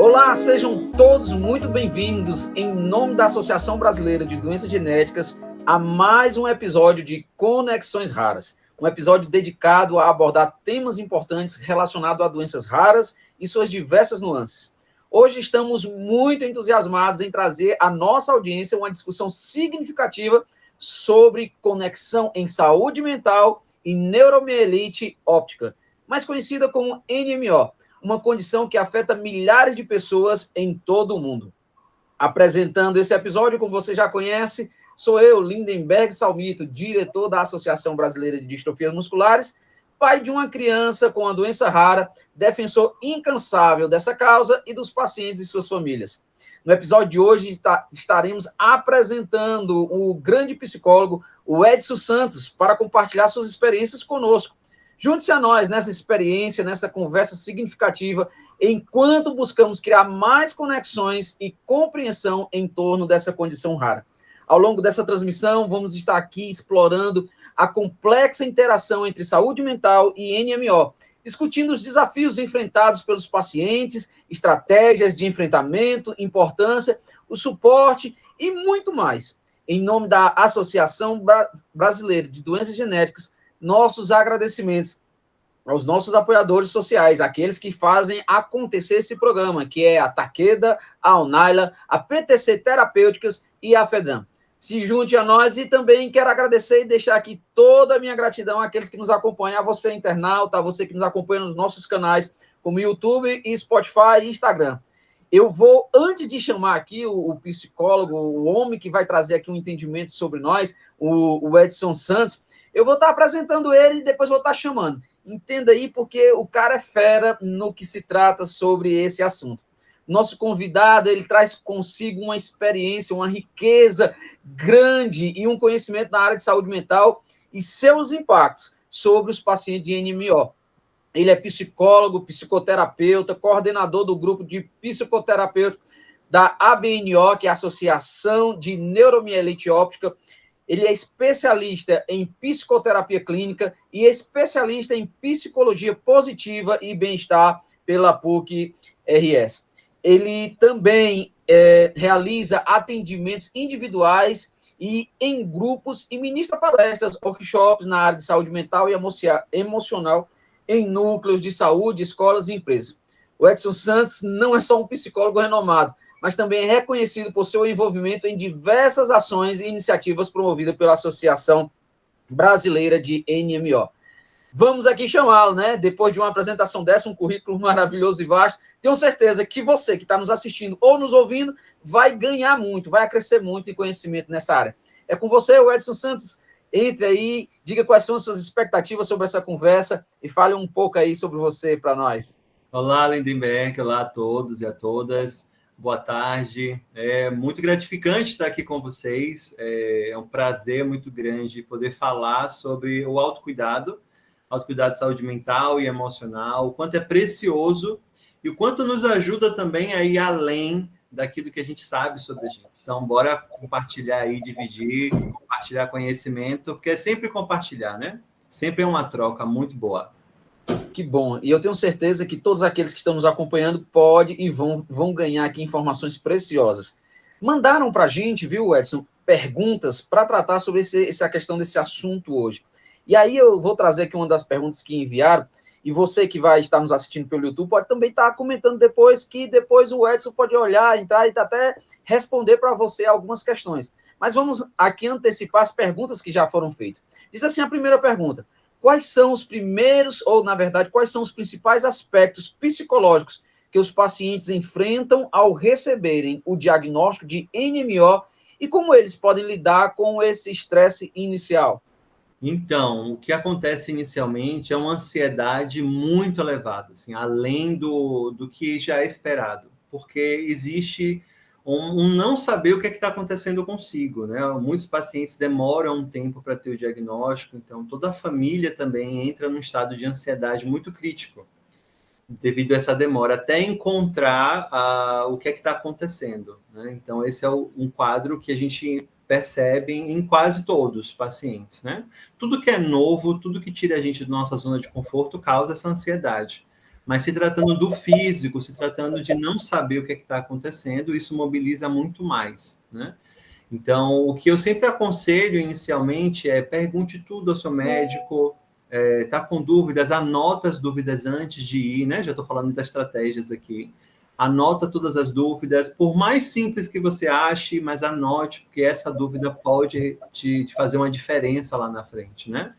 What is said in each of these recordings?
Olá, sejam todos muito bem-vindos, em nome da Associação Brasileira de Doenças Genéticas, a mais um episódio de Conexões Raras, um episódio dedicado a abordar temas importantes relacionados a doenças raras e suas diversas nuances. Hoje estamos muito entusiasmados em trazer à nossa audiência uma discussão significativa sobre conexão em saúde mental e neuromielite óptica, mais conhecida como NMO, uma condição que afeta milhares de pessoas em todo o mundo. Apresentando esse episódio, como você já conhece, sou eu, Lindenberg Salmito, diretor da Associação Brasileira de Distrofias Musculares, pai de uma criança com uma doença rara, defensor incansável dessa causa e dos pacientes e suas famílias. No episódio de hoje, estaremos apresentando o grande psicólogo, o Edson Santos, para compartilhar suas experiências conosco. Junte-se a nós nessa experiência, nessa conversa significativa, enquanto buscamos criar mais conexões e compreensão em torno dessa condição rara. Ao longo dessa transmissão, vamos estar aqui explorando a complexa interação entre saúde mental e NMO, discutindo os desafios enfrentados pelos pacientes, estratégias de enfrentamento, importância, o suporte e muito mais. Em nome da Associação Brasileira de Doenças Genéticas, nossos agradecimentos aos nossos apoiadores sociais, aqueles que fazem acontecer esse programa, que é a Takeda, a Alnyla, a PTC Terapêuticas e a Fedram. Se junte a nós e também quero agradecer e deixar aqui toda a minha gratidão àqueles que nos acompanham, a você internauta, a você que nos acompanha nos nossos canais, como YouTube, e Spotify e Instagram. Eu vou, antes de chamar aqui o psicólogo, o homem que vai trazer aqui um entendimento sobre nós, o Edson Santos, eu vou estar apresentando ele e depois vou estar chamando. Entenda aí, porque o cara é fera no que se trata sobre esse assunto. Nosso convidado, ele traz consigo uma experiência, uma riqueza grande e um conhecimento na área de saúde mental e seus impactos sobre os pacientes de NMO. Ele é psicólogo, psicoterapeuta, coordenador do grupo de psicoterapeuta da ABNO, que é a Associação de Neuromielite Óptica. Ele é especialista em psicoterapia clínica e especialista em psicologia positiva e bem-estar pela PUC-RS. Ele também realiza atendimentos individuais e em grupos e ministra palestras, workshops na área de saúde mental e emocional em núcleos de saúde, escolas e empresas. O Edson Santos não é só um psicólogo renomado, mas também é reconhecido por seu envolvimento em diversas ações e iniciativas promovidas pela Associação Brasileira de NMO. Vamos aqui chamá-lo, né? Depois de uma apresentação dessa, um currículo maravilhoso e vasto, tenho certeza que você que está nos assistindo ou nos ouvindo vai ganhar muito, vai acrescer muito em conhecimento nessa área. É com você, o Edson Santos. Entre aí, diga quais são as suas expectativas sobre essa conversa e fale um pouco aí sobre você para nós. Olá, Lindenberg, olá a todos e a todas. Boa tarde. É muito gratificante estar aqui com vocês. É um prazer muito grande poder falar sobre o autocuidado de saúde mental e emocional, o quanto é precioso e o quanto nos ajuda também a ir além daquilo que a gente sabe sobre a gente. Então, bora compartilhar aí, dividir, compartilhar conhecimento, porque é sempre compartilhar, né? Sempre é uma troca muito boa. Que bom. E eu tenho certeza que todos aqueles que estão nos acompanhando podem e vão ganhar aqui informações preciosas. Mandaram para a gente, viu, Edson, perguntas para tratar sobre essa questão desse assunto hoje. E aí eu vou trazer aqui uma das perguntas que enviaram, e você que vai estar nos assistindo pelo YouTube pode também estar comentando depois, que depois o Edson pode olhar, entrar e até responder para você algumas questões. Mas vamos aqui antecipar as perguntas que já foram feitas. Diz assim a primeira pergunta: quais são os primeiros, ou na verdade, quais são os principais aspectos psicológicos que os pacientes enfrentam ao receberem o diagnóstico de NMO e como eles podem lidar com esse estresse inicial? Então, o que acontece inicialmente é uma ansiedade muito elevada, assim, além do que já é esperado, porque existe um não saber o que está acontecendo consigo, né? Muitos pacientes demoram um tempo para ter o diagnóstico, então toda a família também entra num estado de ansiedade muito crítico, devido a essa demora, até encontrar o que está acontecendo, né? Então, esse é um quadro que a gente percebe em quase todos os pacientes, né? Tudo que é novo, tudo que tira a gente da nossa zona de conforto causa essa ansiedade. Mas se tratando do físico, se tratando de não saber o que está acontecendo, isso mobiliza muito mais, né? Então, o que eu sempre aconselho inicialmente é pergunte tudo ao seu médico, tá com dúvidas, anota as dúvidas antes de ir, né? Já estou falando das estratégias aqui. Anota todas as dúvidas, por mais simples que você ache, mas anote, porque essa dúvida pode te fazer uma diferença lá na frente, né?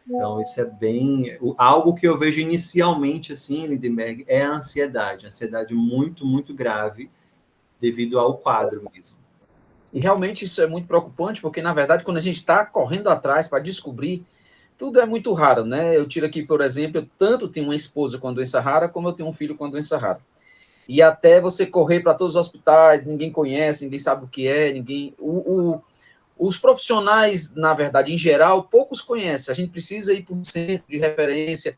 Então, isso é bem... Algo que eu vejo inicialmente, assim, Lindenberg, é a ansiedade muito, muito grave, devido ao quadro mesmo. E realmente isso é muito preocupante, porque, na verdade, quando a gente está correndo atrás para descobrir, tudo é muito raro, né? Eu tiro aqui, por exemplo, eu tanto tenho uma esposa com doença rara, como eu tenho um filho com doença rara. E até você correr para todos os hospitais, ninguém conhece, ninguém sabe o que é, ninguém... Os profissionais, na verdade, em geral, poucos conhecem. A gente precisa ir para um centro de referência,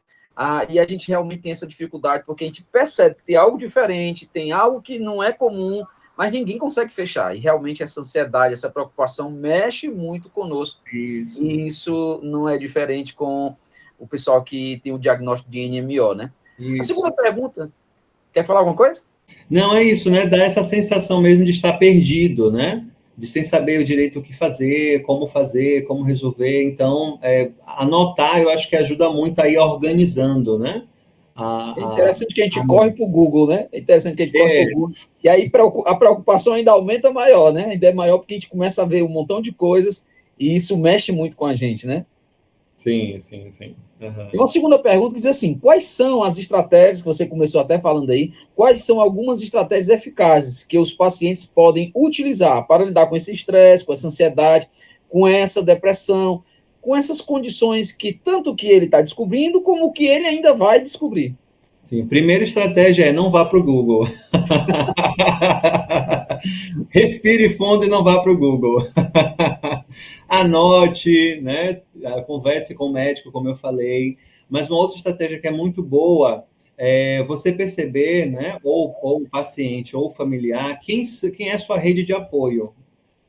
e a gente realmente tem essa dificuldade, porque a gente percebe que tem algo diferente, tem algo que não é comum, mas ninguém consegue fechar. E realmente essa ansiedade, essa preocupação mexe muito conosco. Isso. E isso não é diferente com o pessoal que tem o diagnóstico de NMO, né? A Isso. segunda pergunta, quer falar alguma coisa? Não, é isso, né? Dá essa sensação mesmo de estar perdido, né? De sem saber direito o que fazer, como resolver. Então, anotar, eu acho que ajuda muito a ir organizando, né? É interessante que a gente a... corre para o Google, né? É interessante que a gente corre para o É, Google. E aí a preocupação ainda aumenta maior, né? Ainda é maior porque a gente começa a ver um montão de coisas e isso mexe muito com a gente, né? sim, sim, sim. Uhum. E uma segunda pergunta que diz assim: quais são as estratégias que você começou até falando aí? Quais são algumas estratégias eficazes que os pacientes podem utilizar para lidar com esse estresse, com essa ansiedade, com essa depressão, com essas condições que tanto que ele está descobrindo como que ele ainda vai descobrir? Sim, primeira estratégia é não vá para o Google. Respire fundo e não vá para o Google. Anote, né? Converse com o médico, como eu falei. Mas uma outra estratégia que é muito boa é você perceber, né? Ou o paciente ou o familiar, quem é sua rede de apoio.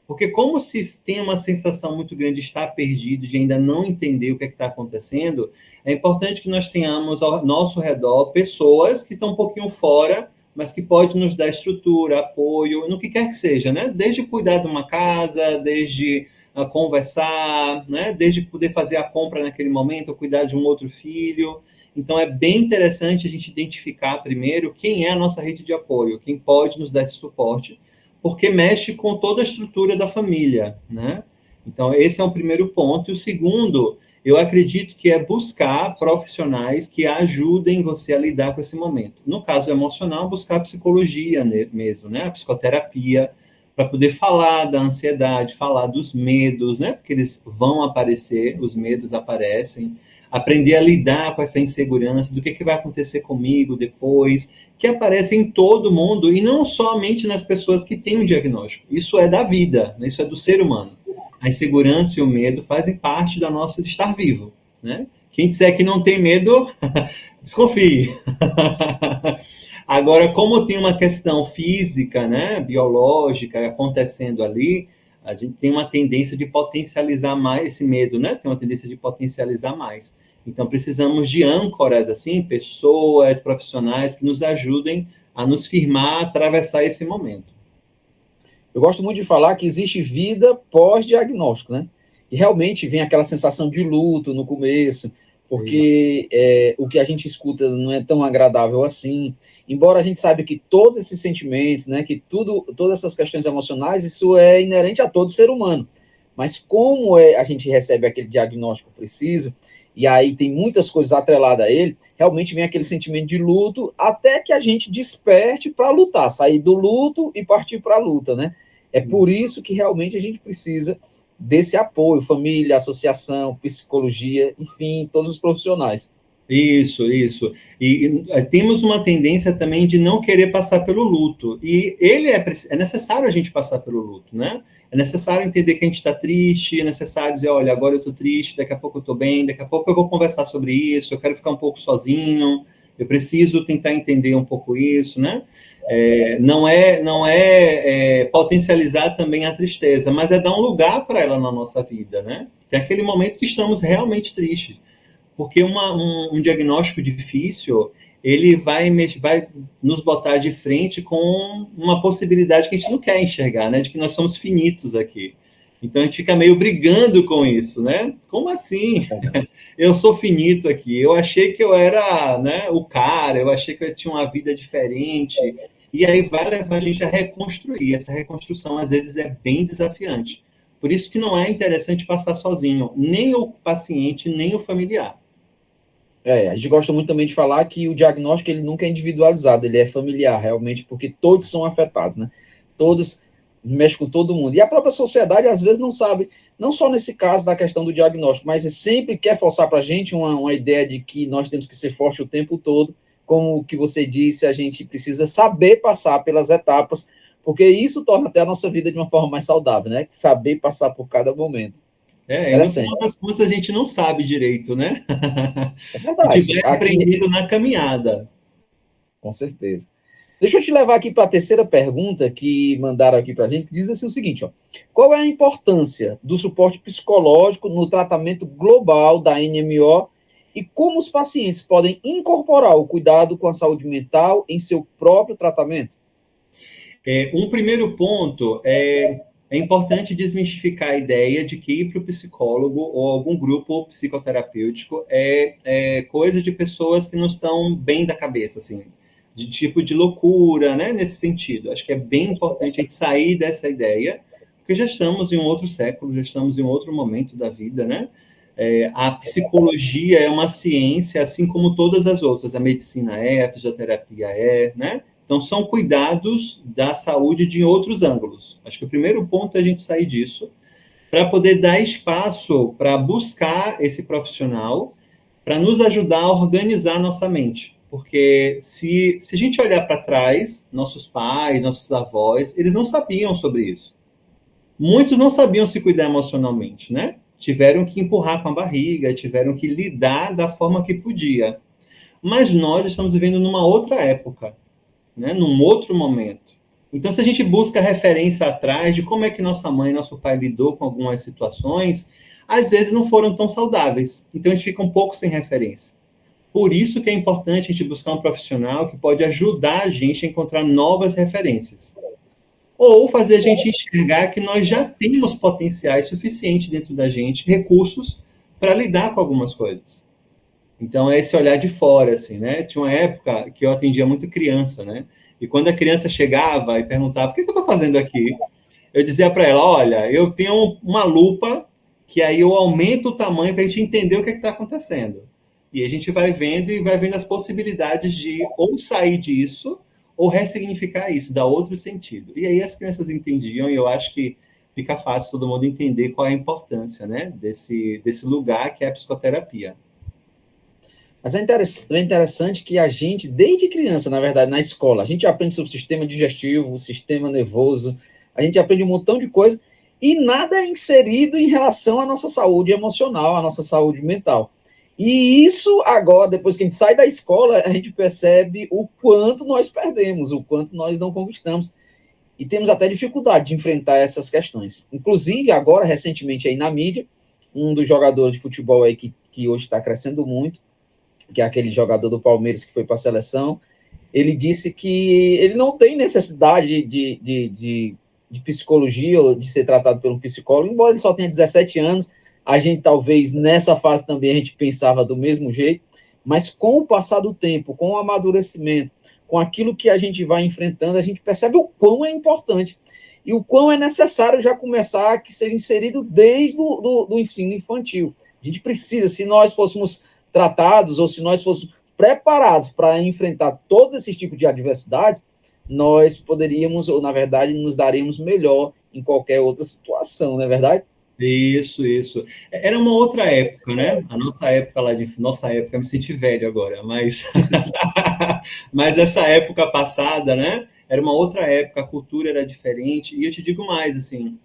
Porque como se tem uma sensação muito grande de estar perdido, de ainda não entender o que está acontecendo, é importante que nós tenhamos ao nosso redor pessoas que estão um pouquinho fora, mas que podem nos dar estrutura, apoio, no que quer que seja, né? Desde cuidar de uma casa, desde conversar, né? Desde poder fazer a compra naquele momento, ou cuidar de um outro filho. Então, é bem interessante a gente identificar primeiro quem é a nossa rede de apoio, quem pode nos dar esse suporte, porque mexe com toda a estrutura da família, né? Então, esse é um primeiro ponto. E o segundo, eu acredito que é buscar profissionais que ajudem você a lidar com esse momento. No caso emocional, buscar psicologia mesmo, né? A psicoterapia, para poder falar da ansiedade, falar dos medos, né? Porque eles vão aparecer, os medos aparecem. Aprender a lidar com essa insegurança, do que vai acontecer comigo depois, que aparece em todo mundo, e não somente nas pessoas que têm um diagnóstico. Isso é da vida, né? Isso é do ser humano. A insegurança e o medo fazem parte da nossa de estar vivo, né? Quem disser que não tem medo, desconfie. Agora, como tem uma questão física, né, biológica acontecendo ali, a gente tem uma tendência de potencializar mais esse medo, né? Tem uma tendência de potencializar mais. Então, precisamos de âncoras, assim, pessoas, profissionais que nos ajudem a nos firmar, a atravessar esse momento. Eu gosto muito de falar que existe vida pós-diagnóstico, né? E realmente vem aquela sensação de luto no começo, porque o que a gente escuta não é tão agradável assim. Embora a gente saiba que todos esses sentimentos, né, que todas essas questões emocionais, isso é inerente a todo ser humano. Mas como a gente recebe aquele diagnóstico preciso, e aí tem muitas coisas atreladas a ele, realmente vem aquele sentimento de luto, até que a gente desperte para lutar, sair do luto e partir para a luta, né? É por isso que realmente a gente precisa desse apoio, família, associação, psicologia, enfim, todos os profissionais. Isso, isso. E temos uma tendência também de não querer passar pelo luto. E é necessário a gente passar pelo luto, né? É necessário entender que a gente está triste, é necessário dizer, olha, agora eu estou triste, daqui a pouco eu estou bem, daqui a pouco eu vou conversar sobre isso, eu quero ficar um pouco sozinho, eu preciso tentar entender um pouco isso, né? Não é potencializar também a tristeza, mas é dar um lugar para ela na nossa vida, né? Tem aquele momento que estamos realmente tristes. Porque um diagnóstico difícil, ele vai nos botar de frente com uma possibilidade que a gente não quer enxergar, né? De que nós somos finitos aqui. Então a gente fica meio brigando com isso, né? Como assim? Eu sou finito aqui. Eu achei que eu era, né, o cara, eu achei que eu tinha uma vida diferente. E aí vai levar a gente a reconstruir. Essa reconstrução, às vezes, é bem desafiante. Por isso que não é interessante passar sozinho, nem o paciente, nem o familiar. A gente gosta muito também de falar que o diagnóstico ele nunca é individualizado, ele é familiar, realmente, porque todos são afetados, né? Todos mexem com todo mundo. E a própria sociedade, às vezes, não sabe, não só nesse caso da questão do diagnóstico, mas sempre quer forçar para a gente uma ideia de que nós temos que ser forte o tempo todo. Como o que você disse, a gente precisa saber passar pelas etapas, porque isso torna até a nossa vida de uma forma mais saudável, né? Saber passar por cada momento. E no Interessante. final das contas a gente não sabe direito, né? É A gente verdade. vai Aqui, aprendendo na caminhada. com certeza. Deixa eu te levar aqui para a terceira pergunta que mandaram aqui para a gente, que diz assim o seguinte, ó, qual é a importância do suporte psicológico no tratamento global da NMO e como os pacientes podem incorporar o cuidado com a saúde mental em seu próprio tratamento? Um primeiro ponto é importante desmistificar a ideia de que ir para o psicólogo ou algum grupo psicoterapêutico é coisa de pessoas que não estão bem da cabeça, assim, de tipo de loucura, né, nesse sentido. Acho que é bem importante a gente sair dessa ideia, porque já estamos em um outro século, já estamos em um outro momento da vida, né? A psicologia é uma ciência, assim como todas as outras. A medicina a fisioterapia né? Então, são cuidados da saúde de outros ângulos. Acho que o primeiro ponto é a gente sair disso, para poder dar espaço para buscar esse profissional, para nos ajudar a organizar nossa mente. Porque se a gente olhar para trás, nossos pais, nossos avós, eles não sabiam sobre isso. Muitos não sabiam se cuidar emocionalmente, né? Tiveram que empurrar com a barriga, tiveram que lidar da forma que podia. Mas nós estamos vivendo numa outra época, né? Num outro momento. Então, se a gente busca referência atrás de como é que nossa mãe, nosso pai lidou com algumas situações, às vezes não foram tão saudáveis. Então, a gente fica um pouco sem referência. Por isso que é importante a gente buscar um profissional que pode ajudar a gente a encontrar novas referências. Ou fazer a gente enxergar que nós já temos potenciais suficientes dentro da gente, recursos, para lidar com algumas coisas. Então, é esse olhar de fora, assim, né? Tinha uma época que eu atendia muito criança, né? E quando a criança chegava e perguntava, o que eu estou fazendo aqui? Eu dizia para ela, olha, eu tenho uma lupa que aí eu aumento o tamanho para a gente entender o que está acontecendo. E a gente vai vendo e vai vendo as possibilidades de ou sair disso ou ressignificar isso, dar outro sentido. E aí as crianças entendiam e eu acho que fica fácil todo mundo entender qual é a importância, né, desse lugar que é a psicoterapia. Mas é interessante que a gente, desde criança, na verdade, na escola, a gente aprende sobre o sistema digestivo, o sistema nervoso, a gente aprende um montão de coisa e nada é inserido em relação à nossa saúde emocional, à nossa saúde mental. E isso agora, depois que a gente sai da escola, a gente percebe o quanto nós perdemos, o quanto nós não conquistamos. E temos até dificuldade de enfrentar essas questões. Inclusive, agora, recentemente, aí na mídia, um dos jogadores de futebol aí que hoje está crescendo muito, que é aquele jogador do Palmeiras que foi para a seleção, ele disse que ele não tem necessidade de psicologia ou de ser tratado por um psicólogo, embora ele só tenha 17 anos, a gente talvez nessa fase também a gente pensava do mesmo jeito, mas com o passar do tempo, com o amadurecimento, com aquilo que a gente vai enfrentando, a gente percebe o quão é importante e o quão é necessário já começar a ser inserido desde do ensino infantil. A gente precisa, se nós fôssemos tratados ou se nós fôssemos preparados para enfrentar todos esses tipos de adversidades, nós poderíamos, ou na verdade, nos daríamos melhor em qualquer outra situação, não é verdade? Isso. Era uma outra época, né? A nossa época lá nossa época, me senti velho agora, mas mas essa época passada, né? Era uma outra época, a cultura era diferente e eu te digo mais, assim,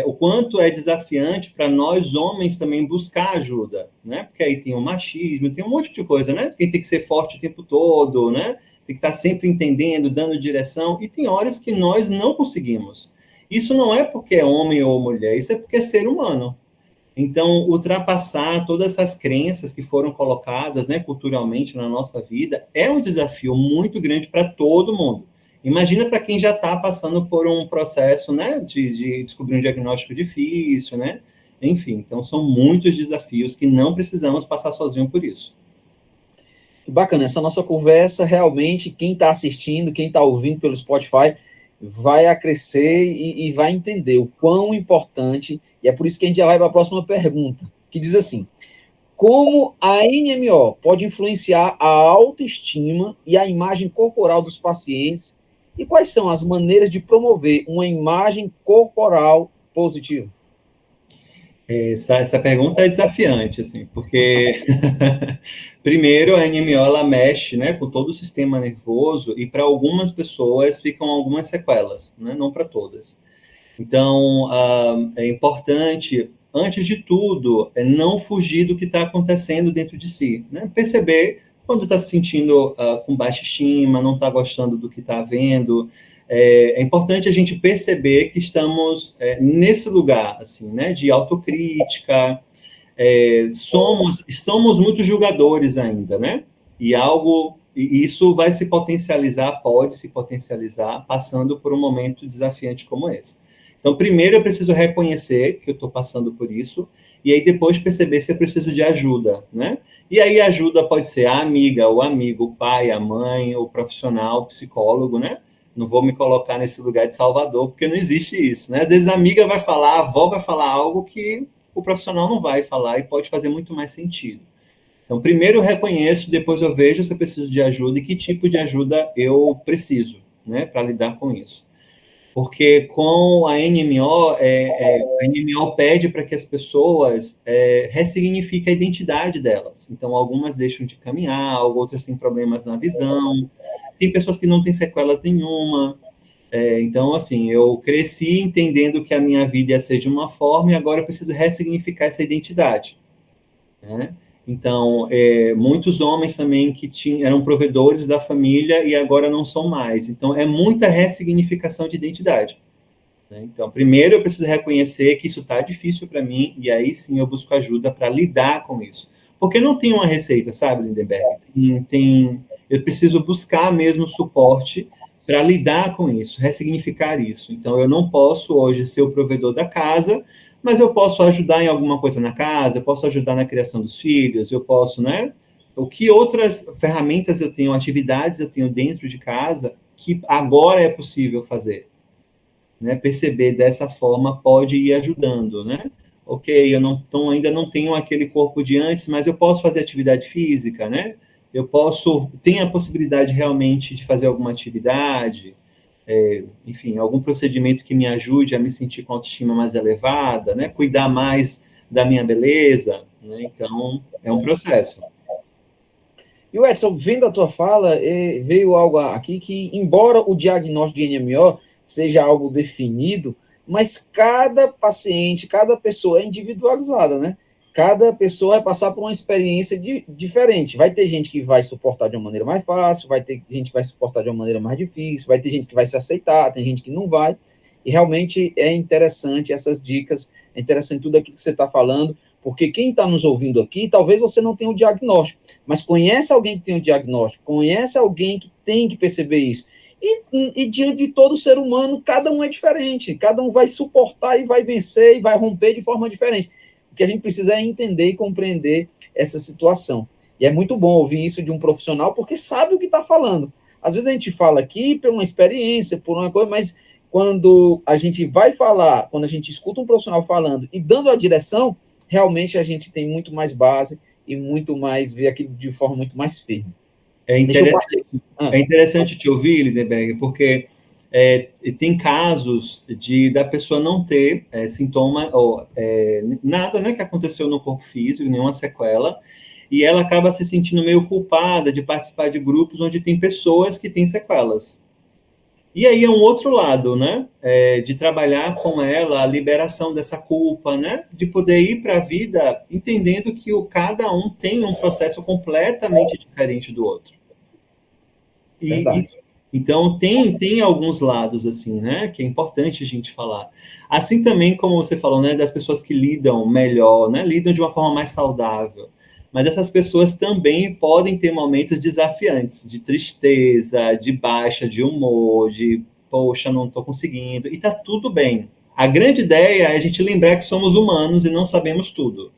o quanto é desafiante para nós homens também buscar ajuda, né? Porque aí tem o machismo, tem um monte de coisa, né? Quem tem que ser forte o tempo todo, né? Tem que estar sempre entendendo, dando direção e tem horas que nós não conseguimos. Isso não é porque é homem ou mulher, isso é porque é ser humano. Então, ultrapassar todas essas crenças que foram colocadas, né, culturalmente na nossa vida é um desafio muito grande para todo mundo. Imagina para quem já está passando por um processo, né, de descobrir um diagnóstico difícil, né? Enfim, então são muitos desafios que não precisamos passar sozinho por isso. Bacana, essa nossa conversa, realmente, quem está assistindo, quem está ouvindo pelo Spotify, vai a crescer e vai entender o quão importante, e é por isso que a gente já vai para a próxima pergunta, que diz assim: como a NMO pode influenciar a autoestima e a imagem corporal dos pacientes, e quais são as maneiras de promover uma imagem corporal positiva? Essa pergunta é desafiante, assim, porque primeiro a NMO ela mexe, né, com todo o sistema nervoso e para algumas pessoas ficam algumas sequelas, né, não para todas. Então, é importante, antes de tudo, não fugir do que está acontecendo dentro de si, né? Perceber quando está se sentindo com baixa estima, não está gostando do que está vendo. É importante a gente perceber que estamos nesse lugar, assim, né? De autocrítica. Somos muito julgadores ainda, né? E isso vai se potencializar, pode se potencializar, passando por um momento desafiante como esse. Então, primeiro eu preciso reconhecer que eu estou passando por isso, e aí depois perceber se eu preciso de ajuda, né? E aí a ajuda pode ser a amiga, o amigo, o pai, a mãe, o profissional, o psicólogo, né? Não vou me colocar nesse lugar de salvador, porque não existe isso, né? Às vezes a amiga vai falar, a avó vai falar algo que o profissional não vai falar e pode fazer muito mais sentido. Então, primeiro eu reconheço, depois eu vejo se eu preciso de ajuda e que tipo de ajuda eu preciso, né, para lidar com isso. Porque com a NMO, a NMO pede para que as pessoas ressignifiquem a identidade delas. Então, algumas deixam de caminhar, outras têm problemas na visão, tem pessoas que não têm sequelas nenhuma. Então, assim, eu cresci entendendo que a minha vida ia ser de uma forma e agora eu preciso ressignificar essa identidade, né? Então, muitos homens também que eram provedores da família e agora não são mais. Então, é muita ressignificação de identidade, né? Então, primeiro eu preciso reconhecer que isso está difícil para mim e aí sim eu busco ajuda para lidar com isso. Porque não tem uma receita, sabe, Lindenberg? Eu preciso buscar mesmo suporte para lidar com isso, ressignificar isso. Então, eu não posso hoje ser o provedor da casa, mas eu posso ajudar em alguma coisa na casa, eu posso ajudar na criação dos filhos, eu posso, né? O que outras ferramentas eu tenho, atividades eu tenho dentro de casa que agora é possível fazer, né? Perceber dessa forma pode ir ajudando, né? Ok, eu não, então ainda não tenho aquele corpo de antes, mas eu posso fazer atividade física, né? Tenho a possibilidade realmente de fazer alguma atividade, enfim, algum procedimento que me ajude a me sentir com autoestima mais elevada, né? Cuidar mais da minha beleza, né? Então, é um processo. E o Edson, vendo a tua fala, veio algo aqui que, embora o diagnóstico de NMO seja algo definido, mas cada paciente, cada pessoa é individualizada, né? Cada pessoa vai passar por uma experiência diferente. Vai ter gente que vai suportar de uma maneira mais fácil, vai ter gente que vai suportar de uma maneira mais difícil, vai ter gente que vai se aceitar, tem gente que não vai. E realmente é interessante essas dicas, é interessante tudo aquilo que você está falando, porque quem está nos ouvindo aqui, talvez você não tenha o diagnóstico, mas conhece alguém que tem o diagnóstico, conhece alguém que tem que perceber isso. E diante de todo ser humano, cada um é diferente, cada um vai suportar e vai vencer e vai romper de forma diferente. O que a gente precisa é entender e compreender essa situação. E é muito bom ouvir isso de um profissional, porque sabe o que está falando. Às vezes a gente fala aqui por uma experiência, por uma coisa, mas quando a gente vai falar, quando a gente escuta um profissional falando e dando a direção, realmente a gente tem muito mais base e muito mais, ver aquilo de forma muito mais firme. É Deixa eu interessante, partir. Ah, é interessante te ouvir, Lindenberg, porque tem casos da pessoa não ter sintoma ou nada, né, que aconteceu no corpo físico, nenhuma sequela, e ela acaba se sentindo meio culpada de participar de grupos onde tem pessoas que têm sequelas. E aí é um outro lado, né? De trabalhar com ela a liberação dessa culpa, né? De poder ir para a vida entendendo que cada um tem um processo completamente diferente do outro. E, verdade. Então, tem alguns lados, assim, né, que é importante a gente falar. Assim também, como você falou, né, das pessoas que lidam melhor, né, lidam de uma forma mais saudável. Mas essas pessoas também podem ter momentos desafiantes, de tristeza, de baixa de humor, de, poxa, não estou conseguindo, e tá tudo bem. A grande ideia é a gente lembrar que somos humanos e não sabemos tudo.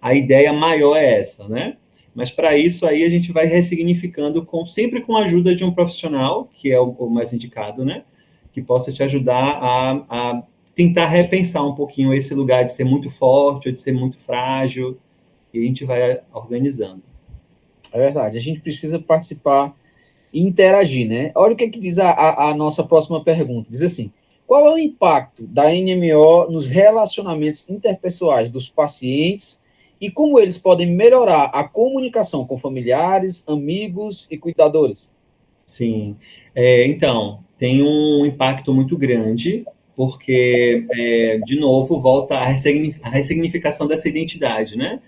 A ideia maior é essa, né? Mas para isso aí a gente vai ressignificando sempre com a ajuda de um profissional, que é o mais indicado, né? Que possa te ajudar a tentar repensar um pouquinho esse lugar de ser muito forte ou de ser muito frágil, e a gente vai organizando. É verdade, a gente precisa participar e interagir, né? Olha o que, é que diz a nossa próxima pergunta. Diz assim, qual é o impacto da NMO nos relacionamentos interpessoais dos pacientes e como eles podem melhorar a comunicação com familiares, amigos e cuidadores? Sim. Então, tem um impacto muito grande, porque, de novo, volta a ressignificação dessa identidade, né?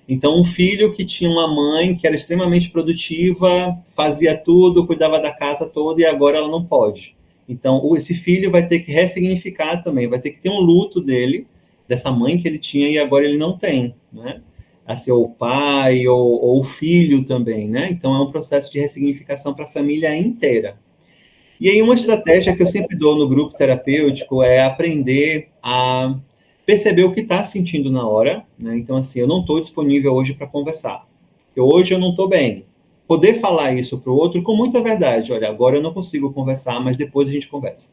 Então, um filho que tinha uma mãe que era extremamente produtiva, fazia tudo, cuidava da casa toda, e agora ela não pode. Então, esse filho vai ter que ressignificar também, vai ter que ter um luto dele, dessa mãe que ele tinha e agora ele não tem, né? A ser o pai ou o filho também, né? Então é um processo de ressignificação para a família inteira. E aí uma estratégia que eu sempre dou no grupo terapêutico é aprender a perceber o que está sentindo na hora, né? Então assim, eu não estou disponível hoje para conversar. Hoje eu não estou bem. Poder falar isso para o outro com muita verdade. Olha, agora eu não consigo conversar, mas depois a gente conversa.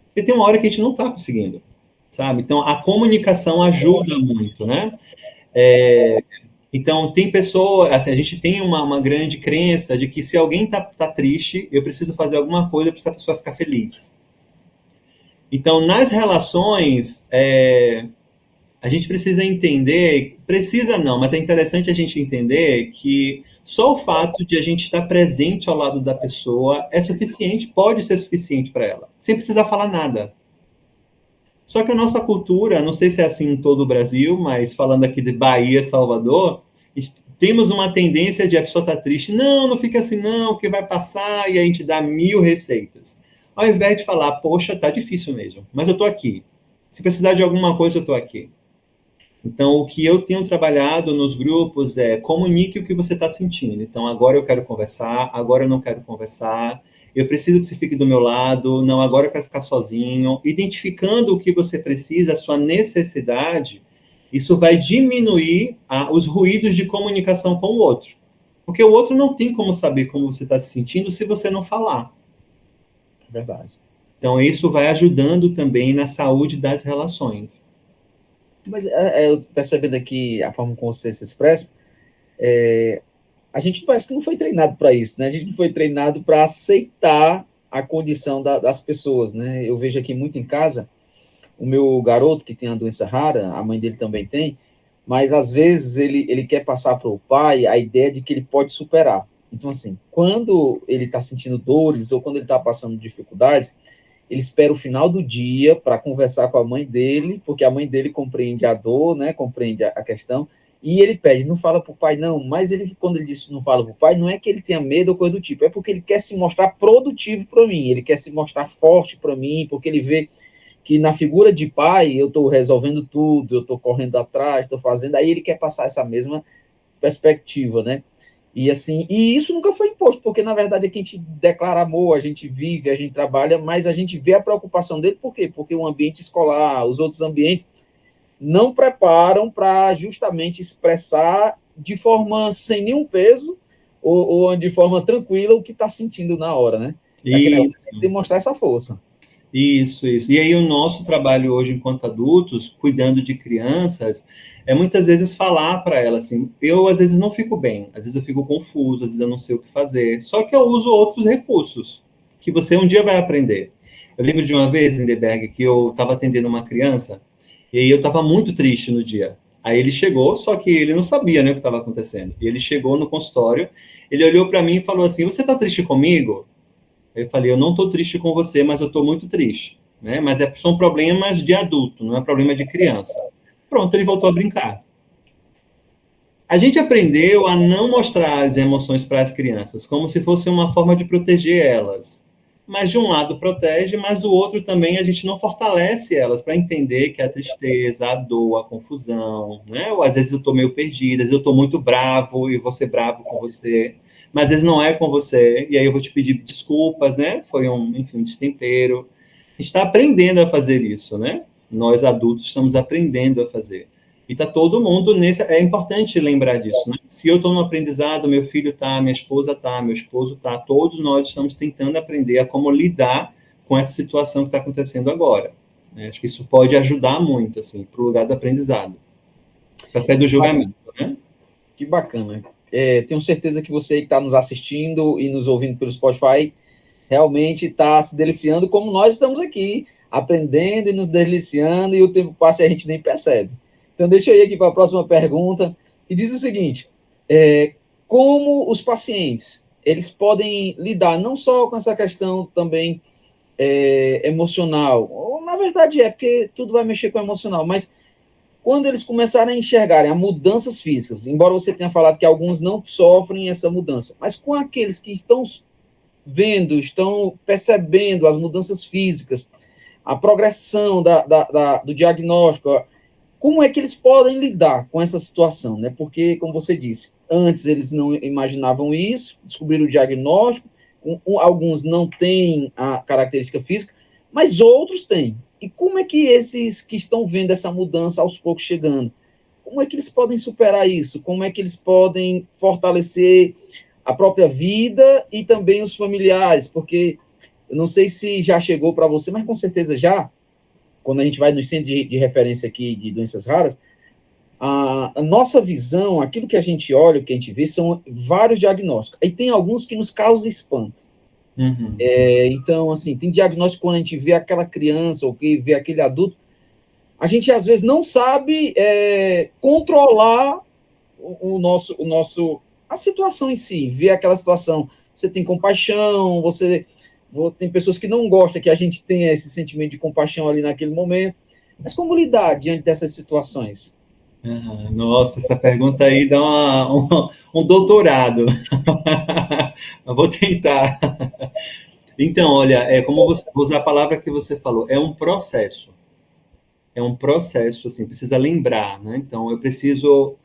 Porque tem uma hora que a gente não está conseguindo, sabe? Então a comunicação ajuda muito, né? É, então, tem pessoa, assim, a gente tem uma grande crença de que se alguém tá triste, eu preciso fazer alguma coisa para essa pessoa ficar feliz. Então, nas relações, a gente precisa entender, precisa não, mas é interessante a gente entender que só o fato de a gente estar presente ao lado da pessoa é suficiente, pode ser suficiente para ela, sem precisar falar nada. Só que a nossa cultura, não sei se é assim em todo o Brasil, mas falando aqui de Bahia, Salvador, temos uma tendência de a pessoa estar triste. Não, não fica assim não, que vai passar, e a gente dá 1000 receitas. Ao invés de falar, poxa, tá difícil mesmo, mas eu tô aqui. Se precisar de alguma coisa, eu tô aqui. Então, o que eu tenho trabalhado nos grupos é comunique o que você está sentindo. Então, agora eu quero conversar, agora eu não quero conversar, eu preciso que você fique do meu lado, não, agora eu quero ficar sozinho. Identificando o que você precisa, a sua necessidade, isso vai diminuir os ruídos de comunicação com o outro. Porque o outro não tem como saber como você está se sentindo se você não falar. Verdade. Então, isso vai ajudando também na saúde das relações. Mas eu percebendo aqui a forma como você se expressa, a gente parece que não foi treinado para isso, né? A gente não foi treinado para aceitar a condição das pessoas, né? Eu vejo aqui muito em casa, o meu garoto que tem a doença rara, a mãe dele também tem, mas às vezes ele quer passar para o pai a ideia de que ele pode superar. Então, assim, quando ele está sentindo dores ou quando ele está passando dificuldades, ele espera o final do dia para conversar com a mãe dele, porque a mãe dele compreende a dor, né? Compreende a questão, e ele pede, não fala para o pai, não, mas ele, quando ele diz não fala para o pai, não é que ele tenha medo ou coisa do tipo, é porque ele quer se mostrar produtivo para mim, ele quer se mostrar forte para mim, porque ele vê que na figura de pai eu estou resolvendo tudo, eu estou correndo atrás, estou fazendo, aí ele quer passar essa mesma perspectiva, né? E assim, e isso nunca foi imposto, porque na verdade é que a gente declara amor, a gente vive, a gente trabalha, mas a gente vê a preocupação dele, por quê? Porque o ambiente escolar, os outros ambientes não preparam para justamente expressar de forma sem nenhum peso ou de forma tranquila o que está sentindo na hora, né? É aquele negócio, tem que demonstrar essa força. Isso. E aí o nosso trabalho hoje enquanto adultos, cuidando de crianças, é muitas vezes falar para elas assim, eu às vezes não fico bem, às vezes eu fico confuso, às vezes eu não sei o que fazer. Só que eu uso outros recursos que você um dia vai aprender. Eu lembro de uma vez, Lindeberg, que eu estava atendendo uma criança e aí eu estava muito triste no dia. Aí ele chegou, só que ele não sabia, né, o que estava acontecendo. E ele chegou no consultório, ele olhou para mim e falou assim: "Você está triste comigo?" Eu falei, eu não estou triste com você, mas eu estou muito triste, né? Mas são problemas de adulto, não é problema de criança. Pronto, ele voltou a brincar. A gente aprendeu a não mostrar as emoções para as crianças, como se fosse uma forma de proteger elas. Mas de um lado protege, mas do outro também a gente não fortalece elas para entender que a tristeza, a dor, a confusão, né? Ou às vezes eu estou meio perdida, às vezes eu estou muito bravo e vou ser bravo com você, mas às vezes não é com você, e aí eu vou te pedir desculpas, né? Foi enfim, um destempero. A gente está aprendendo a fazer isso, né? Nós adultos estamos aprendendo a fazer. E está todo mundo nesse. É importante lembrar disso, né? Se eu estou no aprendizado, meu filho está, minha esposa está, meu esposo está, todos nós estamos tentando aprender a como lidar com essa situação que está acontecendo agora. Né? Acho que isso pode ajudar muito, assim, para o lugar do aprendizado, para sair do julgamento, né? Que bacana. Tenho certeza que você que está nos assistindo e nos ouvindo pelo Spotify realmente está se deliciando, como nós estamos aqui, aprendendo e nos deliciando, e o tempo passa e a gente nem percebe. Então, deixa eu ir aqui para a próxima pergunta, e diz o seguinte: como os pacientes eles podem lidar não só com essa questão também emocional, ou na verdade porque tudo vai mexer com o emocional, mas quando eles começarem a enxergarem as mudanças físicas, embora você tenha falado que alguns não sofrem essa mudança, mas com aqueles que estão vendo, estão percebendo as mudanças físicas, a progressão do diagnóstico, como é que eles podem lidar com essa situação, né? Porque, como você disse, antes eles não imaginavam isso, descobriram o diagnóstico, alguns não têm a característica física, mas outros têm. E como é que esses que estão vendo essa mudança aos poucos chegando, como é que eles podem superar isso? Como é que eles podem fortalecer a própria vida e também os familiares? Porque eu não sei se já chegou para você, mas com certeza já, quando a gente vai no centro de referência aqui de doenças raras, a nossa visão, aquilo que a gente olha, o que a gente vê, são vários diagnósticos. E tem alguns que nos causam espanto. Uhum. Então, assim, tem diagnóstico quando a gente vê aquela criança ou que vê aquele adulto, a gente às vezes não sabe controlar a situação em si, ver aquela situação. Você tem compaixão, tem pessoas que não gostam que a gente tenha esse sentimento de compaixão ali naquele momento. Mas como lidar diante dessas situações? Uhum. Nossa, essa pergunta aí dá um doutorado. Eu vou tentar. Então, olha, como vou usar a palavra que você falou, é um processo. É um processo, assim, precisa lembrar, né? Então,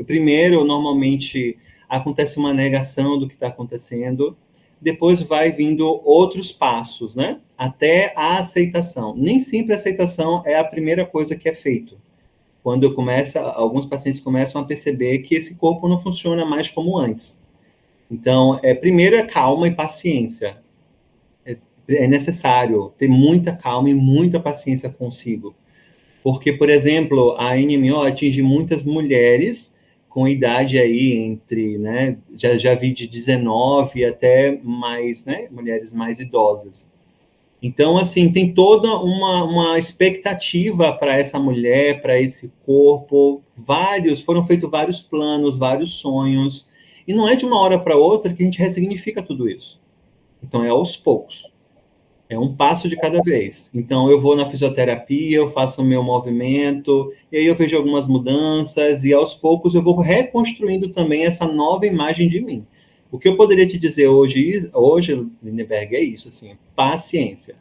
primeiro, normalmente, acontece uma negação do que está acontecendo, depois vai vindo outros passos, né? Até a aceitação. Nem sempre a aceitação é a primeira coisa que é feito. Quando alguns pacientes começam a perceber que esse corpo não funciona mais como antes. Então, primeiro é calma e paciência. É necessário ter muita calma e muita paciência consigo. Porque, por exemplo, a NMO atinge muitas mulheres com idade aí entre, né, já vi de 19 até mais, né, mulheres mais idosas. Então, assim, tem toda uma expectativa para essa mulher, para esse corpo, foram feitos vários planos, vários sonhos, e não é de uma hora para outra que a gente ressignifica tudo isso. Então, é aos poucos. É um passo de cada vez. Então, eu vou na fisioterapia, eu faço o meu movimento, e aí eu vejo algumas mudanças, e aos poucos eu vou reconstruindo também essa nova imagem de mim. O que eu poderia te dizer hoje Lindeberg, é isso, assim, paciência.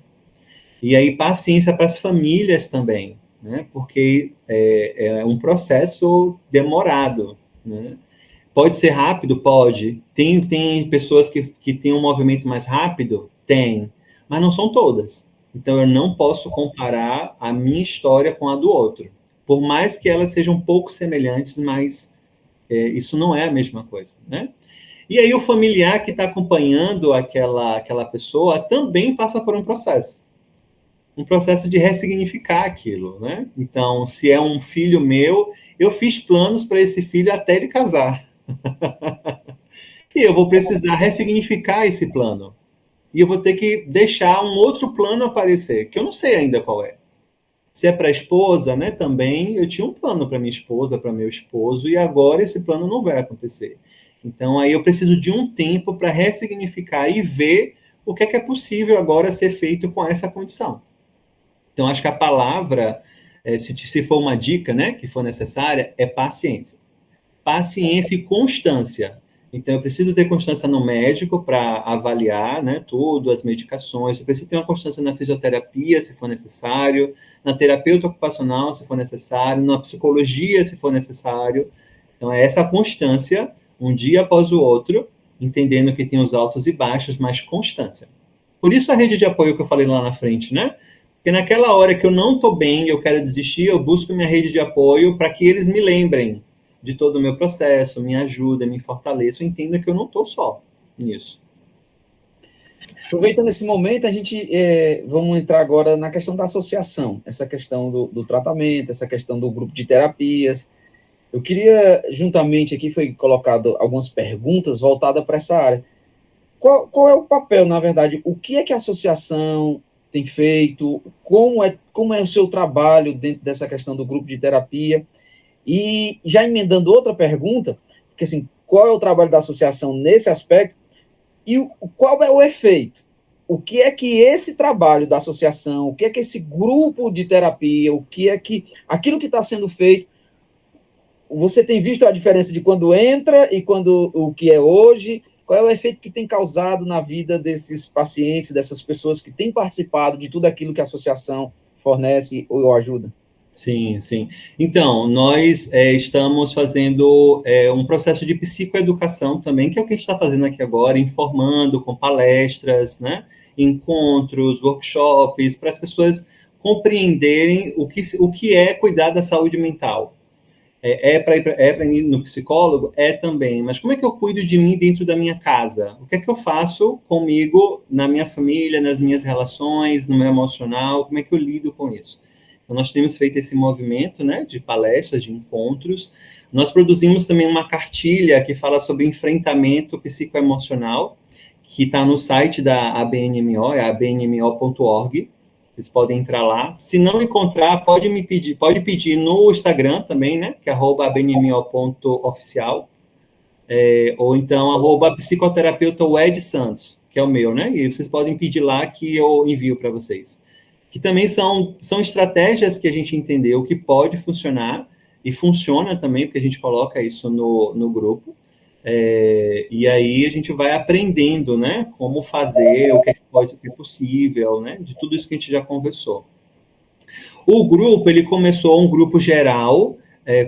E aí, paciência para as famílias também, né? Porque é um processo demorado, né? Pode ser rápido? Pode. Tem pessoas que têm um movimento mais rápido? Tem. Mas não são todas. Então, eu não posso comparar a minha história com a do outro. Por mais que elas sejam um pouco semelhantes, mas isso não é a mesma coisa, né? E aí, o familiar que está acompanhando aquela pessoa também passa por um processo de ressignificar aquilo, né? Então, se é um filho meu, eu fiz planos para esse filho até ele casar. E eu vou precisar ressignificar esse plano. E eu vou ter que deixar um outro plano aparecer, que eu não sei ainda qual é. Se é para a esposa, né, também eu tinha um plano para minha esposa, para meu esposo, e agora esse plano não vai acontecer. Então, aí eu preciso de um tempo para ressignificar e ver o que é possível agora ser feito com essa condição. Então, acho que a palavra, se for uma dica, né, que for necessária, é paciência. paciência e constância. Então, eu preciso ter constância no médico para avaliar, né, tudo, as medicações. Eu preciso ter uma constância na fisioterapia, se for necessário, na terapeuta ocupacional, se for necessário, na psicologia, se for necessário. Então, é essa constância, um dia após o outro, entendendo que tem os altos e baixos, mas constância. Por isso a rede de apoio que eu falei lá na frente, né? Porque naquela hora que eu não estou bem, eu quero desistir, eu busco minha rede de apoio para que eles me lembrem de todo o meu processo, me ajudem, me fortaleçam, entenda que eu não estou só nisso. Aproveitando esse momento, a gente vamos entrar agora na questão da associação, essa questão do tratamento, essa questão do grupo de terapias. Eu queria, juntamente aqui, foi colocado algumas perguntas voltadas para essa área. Qual é o papel, na verdade, o que é que a associação tem feito, como é o seu trabalho dentro dessa questão do grupo de terapia? E já emendando outra pergunta, porque assim, qual é o trabalho da associação nesse aspecto e qual é o efeito? O que é que esse trabalho da associação, o que é que esse grupo de terapia, o que é que aquilo que está sendo feito, você tem visto a diferença de quando entra e quando o que é hoje? Qual é o efeito que tem causado na vida desses pacientes, dessas pessoas que têm participado de tudo aquilo que a associação fornece ou ajuda? Sim, sim. Então, nós estamos fazendo um processo de psicoeducação também, que é o que a gente está fazendo aqui agora, informando com palestras, né, encontros, workshops, para as pessoas compreenderem o que é cuidar da saúde mental. Para ir no psicólogo? É também, mas como é que eu cuido de mim dentro da minha casa? O que é que eu faço comigo, na minha família, nas minhas relações, no meu emocional? Como é que eu lido com isso? Então, nós temos feito esse movimento, né, de palestras, de encontros. Nós produzimos também uma cartilha que fala sobre enfrentamento psicoemocional, que está no site da ABNMO, é abnmo.org. Vocês podem entrar lá. Se não encontrar, pode pedir no Instagram também, né, que é @abnmo.oficial, ou então @psicoterapeuta Wed Santos, que é o meu, né? E vocês podem pedir lá que eu envio para vocês, que também são estratégias que a gente entendeu que pode funcionar, e funciona também, porque a gente coloca isso no grupo, e aí a gente vai aprendendo, né, como fazer, o que é que pode ser possível, né, de tudo isso que a gente já conversou. O grupo, ele começou um grupo geral,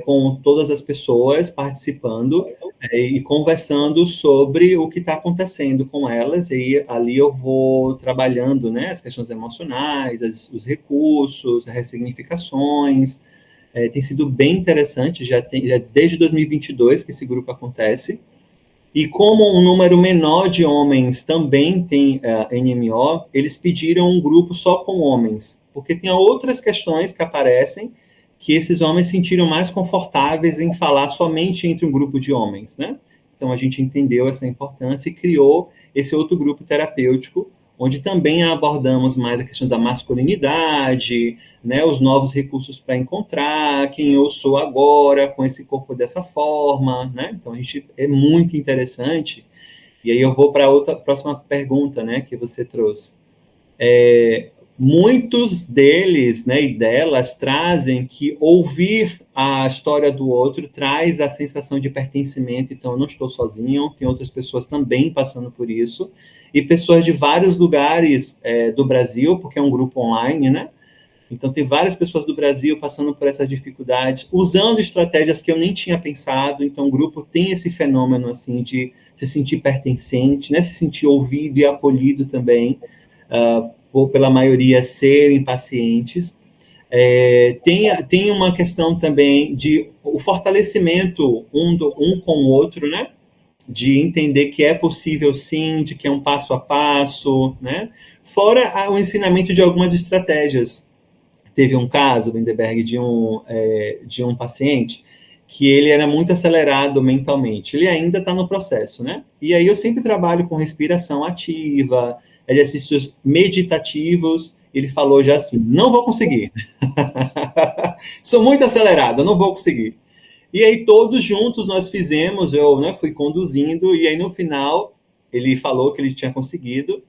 com todas as pessoas participando, e conversando sobre o que está acontecendo com elas, e ali eu vou trabalhando, né, as questões emocionais, os recursos, as ressignificações. Tem sido bem interessante, já desde 2022 que esse grupo acontece, e como um número menor de homens também tem NMO, eles pediram um grupo só com homens, porque tem outras questões que aparecem que esses homens se sentiram mais confortáveis em falar somente entre um grupo de homens, né? Então a gente entendeu essa importância e criou esse outro grupo terapêutico, onde também abordamos mais a questão da masculinidade, né, os novos recursos para encontrar quem eu sou agora, com esse corpo dessa forma, né? Então a gente é muito interessante. E aí eu vou para a próxima pergunta, né, que você trouxe. Muitos deles, né, e delas trazem que ouvir a história do outro traz a sensação de pertencimento. Então eu não estou sozinho, tem outras pessoas também passando por isso, e pessoas de vários lugares do Brasil, porque é um grupo online, né? Então tem várias pessoas do Brasil passando por essas dificuldades, usando estratégias que eu nem tinha pensado. Então o grupo tem esse fenômeno assim de se sentir pertencente, né, se sentir ouvido e acolhido também, ou pela maioria serem pacientes. Tem uma questão também de o fortalecimento um com o outro, né? De entender que é possível sim, de que é um passo a passo, né? Fora o ensinamento de algumas estratégias. Teve um caso, Lindeberg, de um paciente que ele era muito acelerado mentalmente. Ele ainda está no processo, né? E aí eu sempre trabalho com respiração ativa, exercícios meditativos. Ele falou já assim, não vou conseguir. Sou muito acelerado, não vou conseguir. E aí todos juntos nós fizemos, eu, né, fui conduzindo, e aí no final ele falou que ele tinha conseguido.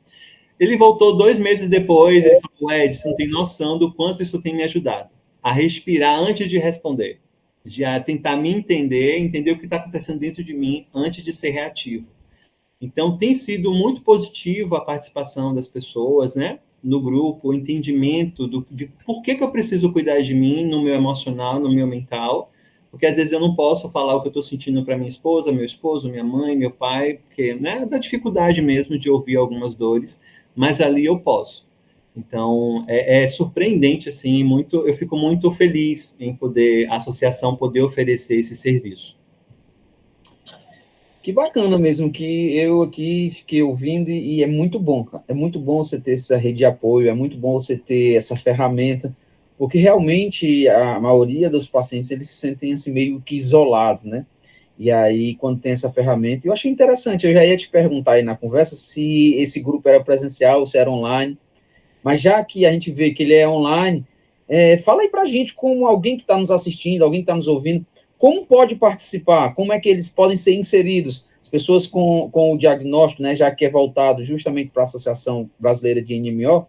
Ele voltou 2 meses depois, ele falou, Ed, você não tem noção do quanto isso tem me ajudado a respirar antes de responder. de tentar me entender o que está acontecendo dentro de mim antes de ser reativo. Então, tem sido muito positivo a participação das pessoas, né, no grupo, o entendimento de por que eu preciso cuidar de mim, no meu emocional, no meu mental, porque às vezes eu não posso falar o que eu estou sentindo para minha esposa, meu esposo, minha mãe, meu pai, porque, né, da dificuldade mesmo de ouvir algumas dores, mas ali eu posso. Então, é surpreendente, assim, muito, eu fico muito feliz em poder, a associação poder oferecer esse serviço. Que bacana mesmo, que eu aqui fiquei ouvindo e é muito bom, cara. É muito bom você ter essa rede de apoio, é muito bom você ter essa ferramenta, porque realmente a maioria dos pacientes, eles se sentem assim meio que isolados, né? E aí, quando tem essa ferramenta, eu achei interessante, eu já ia te perguntar aí na conversa se esse grupo era presencial, se era online, mas já que a gente vê que ele é online, fala aí pra gente como alguém que está nos assistindo, alguém que está nos ouvindo, como pode participar, como é que eles podem ser inseridos, as pessoas com o diagnóstico, né, já que é voltado justamente para a Associação Brasileira de NMO,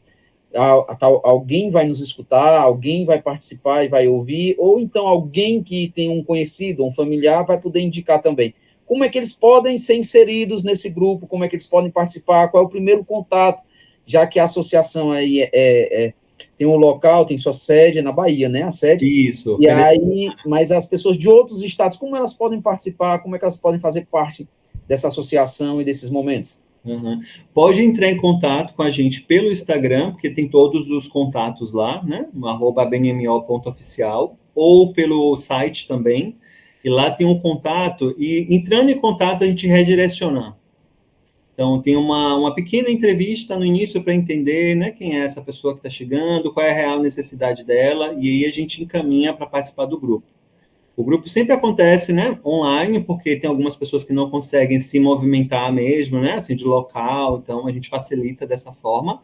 alguém vai nos escutar, alguém vai participar e vai ouvir, ou então alguém que tem um conhecido, um familiar, vai poder indicar também. Como é que eles podem ser inseridos nesse grupo, como é que eles podem participar, qual é o primeiro contato, já que a associação aí tem um local, tem sua sede na Bahia, né, a sede, Isso, e aí, mas as pessoas de outros estados, como elas podem participar, como é que elas podem fazer parte dessa associação e desses momentos? Uhum. Pode entrar em contato com a gente pelo Instagram, porque tem todos os contatos lá, né? @bnmo.oficial, ou pelo site também. E lá tem um contato, e entrando em contato a gente redireciona. Então, tem uma pequena entrevista no início para entender, né, quem é essa pessoa que está chegando, qual é a real necessidade dela, e aí a gente encaminha para participar do grupo. O grupo sempre acontece, né, online, porque tem algumas pessoas que não conseguem se movimentar mesmo, né, assim, de local, então a gente facilita dessa forma.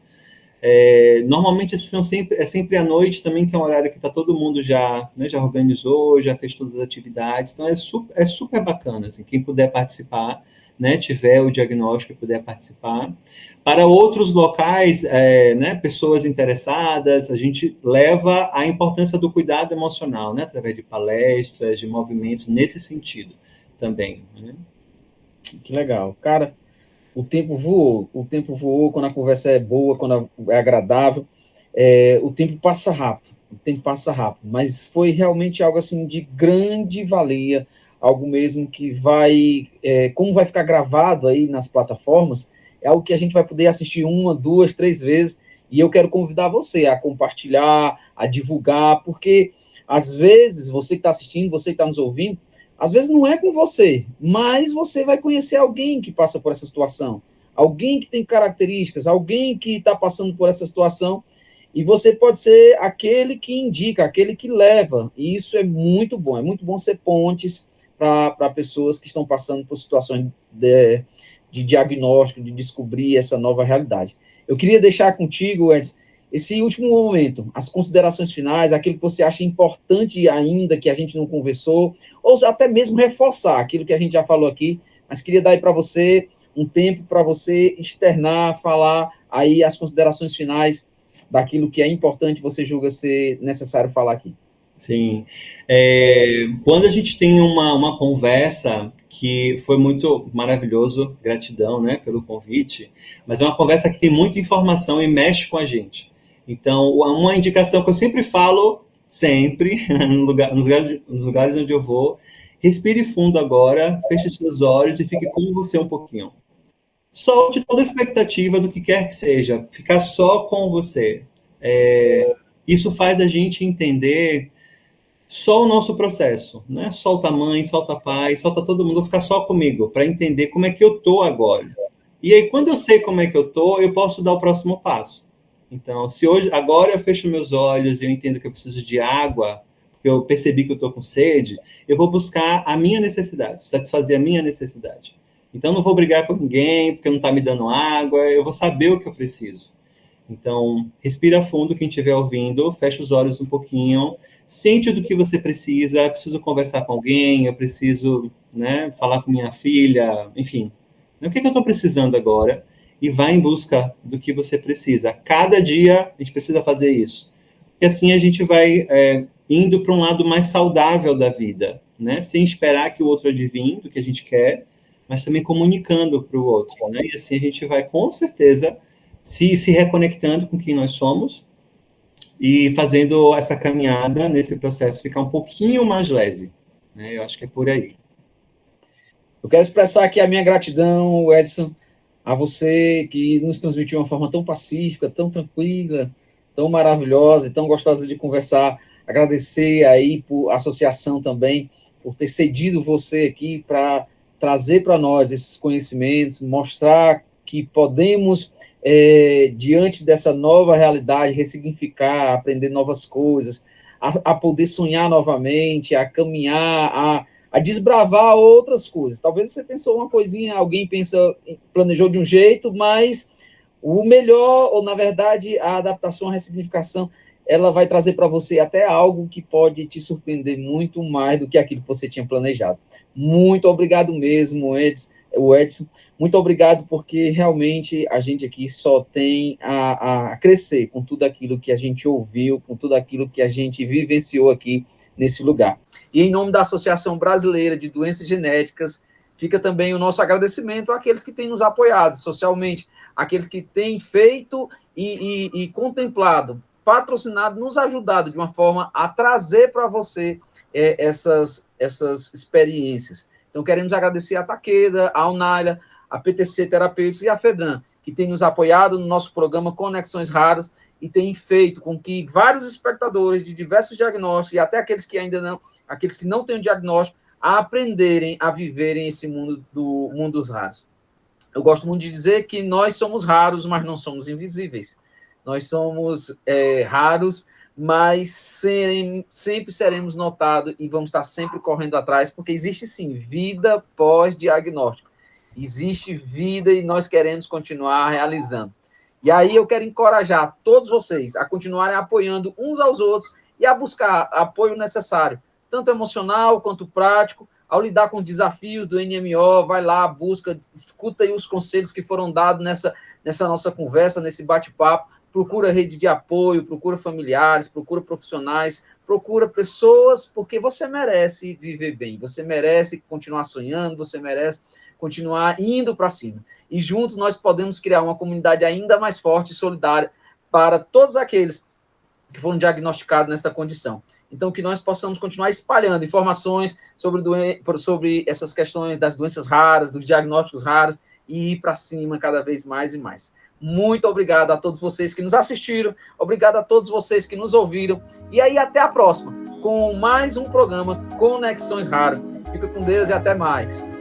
Normalmente é sempre à noite também, que é um horário que está todo mundo já, né, já organizou, já fez todas as atividades, então é super bacana, assim, quem puder participar, né, tiver o diagnóstico e puder participar. Para outros locais, né, pessoas interessadas, a gente leva a importância do cuidado emocional, né, através de palestras, de movimentos nesse sentido também, né? Que legal. Cara, o tempo voou quando a conversa é boa, quando é agradável, o tempo passa rápido, o tempo passa rápido, mas foi realmente algo assim de grande valia, algo mesmo que vai, como vai ficar gravado aí nas plataformas, é algo que a gente vai poder assistir uma, duas, três vezes, e eu quero convidar você a compartilhar, a divulgar, porque às vezes você que está assistindo, você que está nos ouvindo, às vezes não é com você, mas você vai conhecer alguém que passa por essa situação, alguém que tem características, alguém que está passando por essa situação, e você pode ser aquele que indica, aquele que leva, e isso é muito bom ser pontes para pessoas que estão passando por situações de diagnóstico, de descobrir essa nova realidade. Eu queria deixar contigo, Edson, esse último momento, as considerações finais, aquilo que você acha importante ainda que a gente não conversou, ou até mesmo reforçar aquilo que a gente já falou aqui, mas queria dar aí para você um tempo para você externar, falar aí as considerações finais daquilo que é importante, você julga ser necessário falar aqui. Sim. Quando a gente tem uma conversa que foi muito maravilhoso, gratidão, né, pelo convite, mas é uma conversa que tem muita informação e mexe com a gente. Então, uma indicação que eu sempre falo, sempre, nos lugares onde eu vou, respire fundo agora, feche seus olhos e fique com você um pouquinho. Solte toda a expectativa do que quer que seja, ficar só com você. Isso faz a gente entender só o nosso processo, né? Solta a mãe, solta pai, solta todo mundo, ficar só comigo, para entender como é que eu tô agora. E aí, quando eu sei como é que eu tô, eu posso dar o próximo passo. Então, se hoje, agora eu fecho meus olhos e eu entendo que eu preciso de água, porque eu percebi que eu tô com sede, eu vou buscar a minha necessidade, satisfazer a minha necessidade. Então, não vou brigar com ninguém, porque não tá me dando água, eu vou saber o que eu preciso. Então, respira fundo, quem estiver ouvindo, fecha os olhos um pouquinho, sente do que você precisa, eu preciso conversar com alguém, eu preciso, né, falar com minha filha, enfim. O que eu estou precisando agora? E vai em busca do que você precisa. Cada dia a gente precisa fazer isso. E assim a gente vai indo para um lado mais saudável da vida, né? Sem esperar que o outro adivinhe do que a gente quer, mas também comunicando para o outro, né? E assim a gente vai, com certeza, se reconectando com quem nós somos e fazendo essa caminhada nesse processo ficar um pouquinho mais leve, né? Eu acho que é por aí. Eu quero expressar aqui a minha gratidão, Edson, a você que nos transmitiu de uma forma tão pacífica, tão tranquila, tão maravilhosa e tão gostosa de conversar. Agradecer aí por associação também, por ter cedido você aqui para trazer para nós esses conhecimentos, mostrar que podemos, diante dessa nova realidade, ressignificar, aprender novas coisas, a poder sonhar novamente, a caminhar, a desbravar outras coisas. Talvez você pensou uma coisinha, alguém planejou de um jeito, mas o melhor, ou na verdade, a adaptação, a ressignificação, ela vai trazer para você até algo que pode te surpreender muito mais do que aquilo que você tinha planejado. Muito obrigado mesmo, Edson. Muito obrigado, porque realmente a gente aqui só tem a crescer com tudo aquilo que a gente ouviu, com tudo aquilo que a gente vivenciou aqui nesse lugar. E em nome da Associação Brasileira de Doenças Genéticas, fica também o nosso agradecimento àqueles que têm nos apoiado socialmente, àqueles que têm feito e contemplado, patrocinado, nos ajudado de uma forma a trazer para você essas experiências. Então, queremos agradecer a Takeda, a Unália, a PTC Terapêuticos e a FEDRAN, que tem nos apoiado no nosso programa Conexões Raras e tem feito com que vários espectadores de diversos diagnósticos, e até aqueles que ainda não, aqueles que não têm o diagnóstico, a aprenderem a viverem esse mundo dos raros. Eu gosto muito de dizer que nós somos raros, mas não somos invisíveis. Nós somos raros, mas sempre seremos notados e vamos estar sempre correndo atrás, porque existe, sim, vida pós-diagnóstico. Existe vida e nós queremos continuar realizando. E aí eu quero encorajar todos vocês a continuarem apoiando uns aos outros e a buscar apoio necessário, tanto emocional quanto prático, ao lidar com desafios do NMO, vai lá, busca, escuta aí os conselhos que foram dados nessa nossa conversa, nesse bate-papo, procura rede de apoio, procura familiares, procura profissionais, procura pessoas, porque você merece viver bem, você merece continuar sonhando, você merece continuar indo para cima. E juntos nós podemos criar uma comunidade ainda mais forte e solidária para todos aqueles que foram diagnosticados nessa condição. Então, que nós possamos continuar espalhando informações sobre essas questões das doenças raras, dos diagnósticos raros, e ir para cima cada vez mais e mais. Muito obrigado a todos vocês que nos assistiram, obrigado a todos vocês que nos ouviram, e aí até a próxima, com mais um programa Conexões Raras. Fica com Deus e até mais.